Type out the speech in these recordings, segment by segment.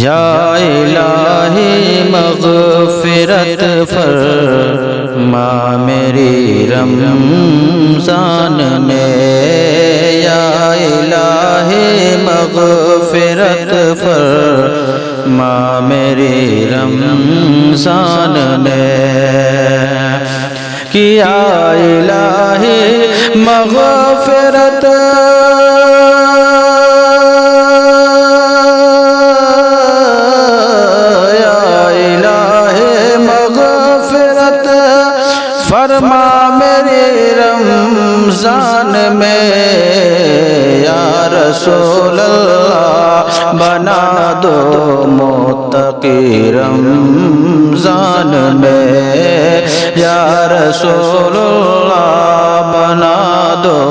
یا الہی مغفرت فرما میری رمضان میں، یا الہی مغفرت فرما میری رمضان میں، کہ یا الہی مغفرت فرما میری رمضان میں، یا رسول اللہ بنا دو متقی رمضان میں، یا رسول اللہ بنا دو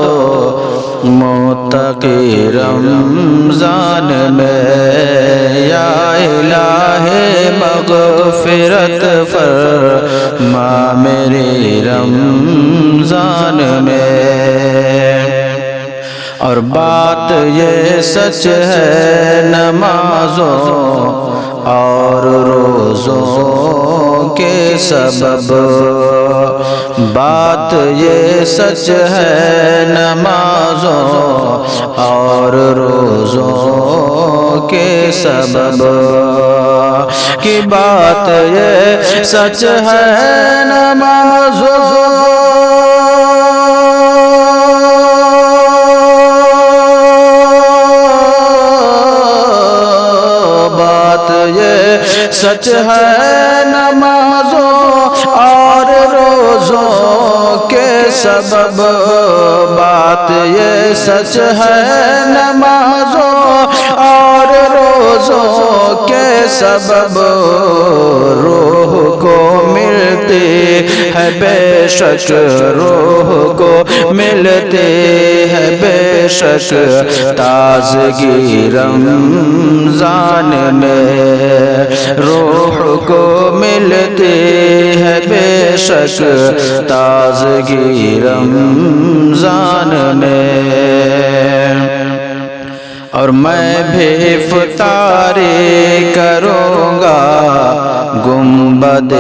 متقی رمضان میں، یا الہی مغفرت فرما میری رمضان میں۔ اور بات یہ سچ ہے نمازوں اور روزوں کے سبب، بات یہ سچ ہے نمازوں اور روزوں کے سبب، کی بات یہ سچ ہے نمازوں سچ ہے نمازوں اور روزوں کے سبب، بات یہ سچ ہے نمازوں اور روزوں کے سبب، روح کو ملتی ہے بے شک، روح کو ملتی ہے بے شک تازگی رمضان میں، روح کو ملتی ہے بے شک تازگی رمضان میں۔ اور میں بھی افطاری کروں گا گنبد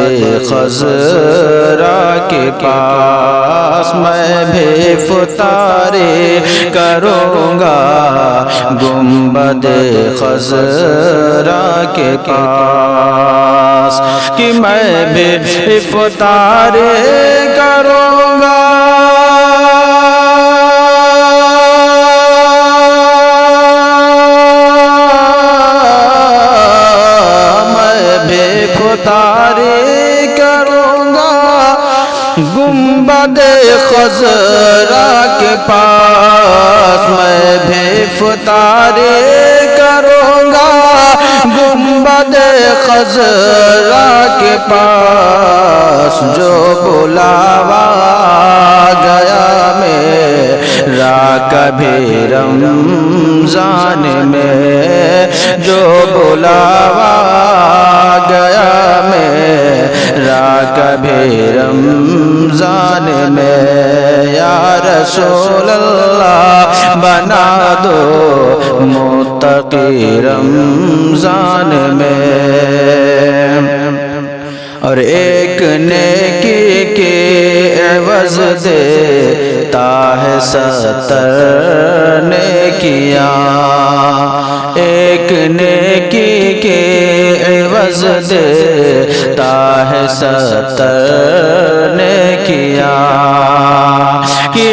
خضرا کے پاس، میں بھی افطاری کروں گا گنبد خضرا کے پاس، کہ میں بھی افطاری کروں گا افطاری کروں گا گنبد خضرا کے پاس، میں بھی افطاری کروں گا گنبد خضرا کے پاس، جو بلاوا گیا میرا کبھی رمضان میں، جو بلاوا گیا میرا کبھی رمضان میں، یا رسول اللہ بنا دو متقی رمضان میں۔ اور ایک نیکی کے عوض دیتا ہے 70 نیکیاں، ایک نیکی کے عوض دیتا ہے 70 نیکیاں، کہ